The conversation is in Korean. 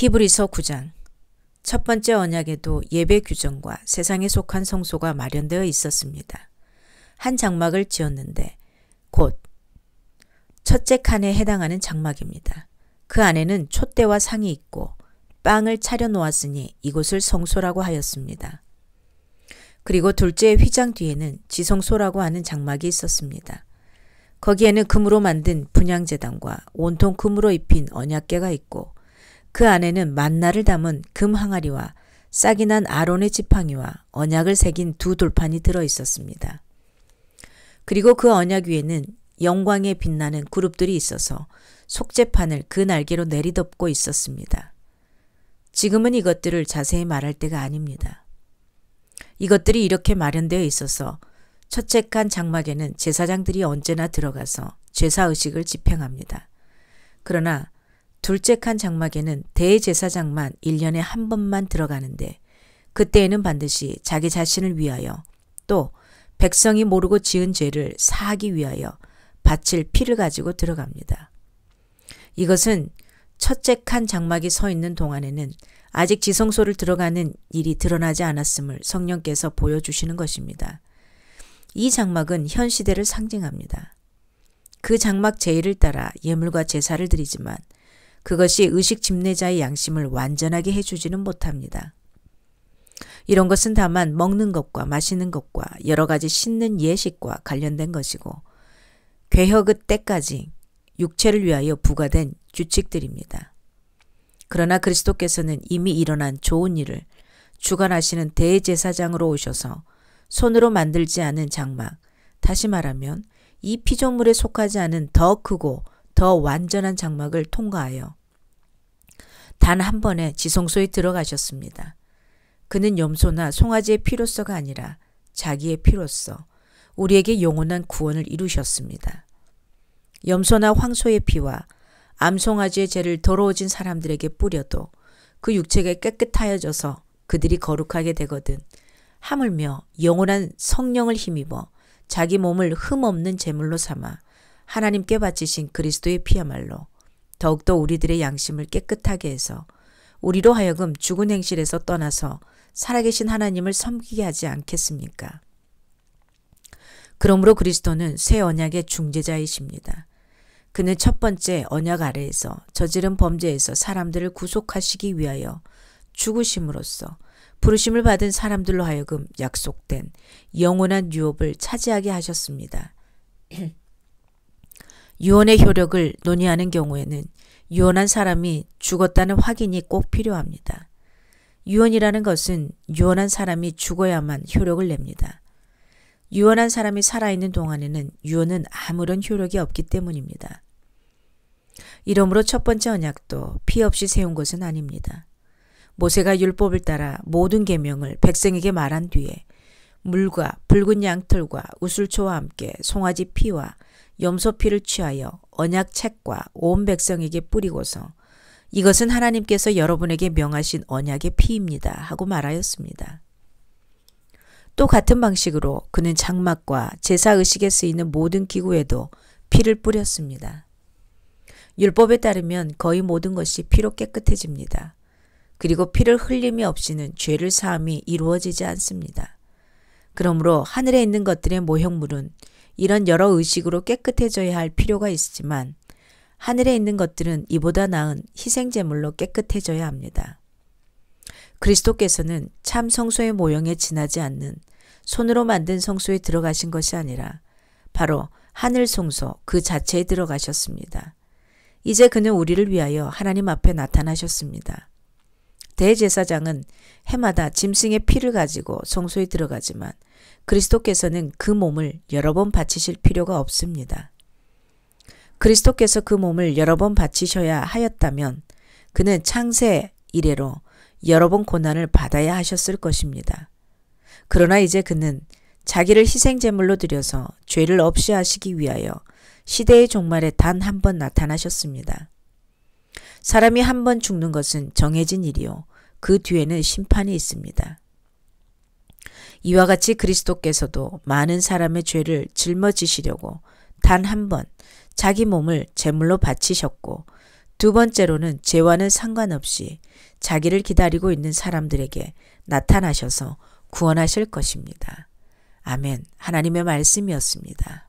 히브리서 9장. 첫 번째 언약에도 예배 규정과 세상에 속한 성소가 마련되어 있었습니다. 한 장막을 지었는데 곧 첫째 칸에 해당하는 장막입니다. 그 안에는 촛대와 상이 있고 빵을 차려 놓았으니 이곳을 성소라고 하였습니다. 그리고 둘째 휘장 뒤에는 지성소라고 하는 장막이 있었습니다. 거기에는 금으로 만든 분향제단과 온통 금으로 입힌 언약궤가 있고 그 안에는 만나를 담은 금 항아리와 싹이 난 아론의 지팡이와 언약을 새긴 두 돌판이 들어 있었습니다. 그리고 그 언약 위에는 영광에 빛나는 그룹들이 있어서 속죄판을 그 날개로 내리덮고 있었습니다. 지금은 이것들을 자세히 말할 때가 아닙니다. 이것들이 이렇게 마련되어 있어서 첫째 칸 장막에는 제사장들이 언제나 들어가서 제사의식을 집행합니다. 그러나 둘째 칸 장막에는 대제사장만 1년에 한 번만 들어가는데 그때에는 반드시 자기 자신을 위하여 또 백성이 모르고 지은 죄를 사하기 위하여 바칠 피를 가지고 들어갑니다. 이것은 첫째 칸 장막이 서 있는 동안에는 아직 지성소를 들어가는 일이 드러나지 않았음을 성령께서 보여주시는 것입니다. 이 장막은 현 시대를 상징합니다. 그 장막 제의를 따라 예물과 제사를 드리지만 그것이 의식 집례자의 양심을 완전하게 해주지는 못합니다. 이런 것은 다만 먹는 것과 마시는 것과 여러 가지 씻는 예식과 관련된 것이고 괴허그 때까지 육체를 위하여 부과된 규칙들입니다. 그러나 그리스도께서는 이미 일어난 좋은 일을 주관하시는 대제사장으로 오셔서 손으로 만들지 않은 장막, 다시 말하면 이 피조물에 속하지 않은 더 크고 더 완전한 장막을 통과하여 단 한 번에 지성소에 들어가셨습니다. 그는 염소나 송아지의 피로서가 아니라 자기의 피로서 우리에게 영원한 구원을 이루셨습니다. 염소나 황소의 피와 암송아지의 죄를 더러워진 사람들에게 뿌려도 그 육체가 깨끗하여져서 그들이 거룩하게 되거든 하물며 영원한 성령을 힘입어 자기 몸을 흠없는 제물로 삼아 하나님께 바치신 그리스도의 피야말로 더욱더 우리들의 양심을 깨끗하게 해서 우리로 하여금 죽은 행실에서 떠나서 살아계신 하나님을 섬기게 하지 않겠습니까? 그러므로 그리스도는 새 언약의 중재자이십니다. 그는 첫 번째 언약 아래에서 저지른 범죄에서 사람들을 구속하시기 위하여 죽으심으로써 부르심을 받은 사람들로 하여금 약속된 영원한 유업을 차지하게 하셨습니다. 유언의 효력을 논의하는 경우에는 유언한 사람이 죽었다는 확인이 꼭 필요합니다. 유언이라는 것은 유언한 사람이 죽어야만 효력을 냅니다. 유언한 사람이 살아있는 동안에는 유언은 아무런 효력이 없기 때문입니다. 이러므로 첫 번째 언약도 피 없이 세운 것은 아닙니다. 모세가 율법을 따라 모든 계명을 백성에게 말한 뒤에 물과 붉은 양털과 우슬초와 함께 송아지 피와 염소 피를 취하여 언약책과 온 백성에게 뿌리고서 이것은 하나님께서 여러분에게 명하신 언약의 피입니다 하고 말하였습니다. 또 같은 방식으로 그는 장막과 제사의식에 쓰이는 모든 기구에도 피를 뿌렸습니다. 율법에 따르면 거의 모든 것이 피로 깨끗해집니다. 그리고 피를 흘림이 없이는 죄를 사함이 이루어지지 않습니다. 그러므로 하늘에 있는 것들의 모형물은 이런 여러 의식으로 깨끗해져야 할 필요가 있지만 하늘에 있는 것들은 이보다 나은 희생제물로 깨끗해져야 합니다. 그리스도께서는 참 성소의 모형에 지나지 않는 손으로 만든 성소에 들어가신 것이 아니라 바로 하늘 성소 그 자체에 들어가셨습니다. 이제 그는 우리를 위하여 하나님 앞에 나타나셨습니다. 대제사장은 해마다 짐승의 피를 가지고 성소에 들어가지만 그리스도께서는 그 몸을 여러 번 바치실 필요가 없습니다. 그리스도께서 그 몸을 여러 번 바치셔야 하였다면 그는 창세 이래로 여러 번 고난을 받아야 하셨을 것입니다. 그러나 이제 그는 자기를 희생제물로 드려서 죄를 없이 하시기 위하여 시대의 종말에 단 한 번 나타나셨습니다. 사람이 한 번 죽는 것은 정해진 일이요. 그 뒤에는 심판이 있습니다. 이와 같이 그리스도께서도 많은 사람의 죄를 짊어지시려고 단 한 번 자기 몸을 제물로 바치셨고 두 번째로는 죄와는 상관없이 자기를 기다리고 있는 사람들에게 나타나셔서 구원하실 것입니다. 아멘. 하나님의 말씀이었습니다.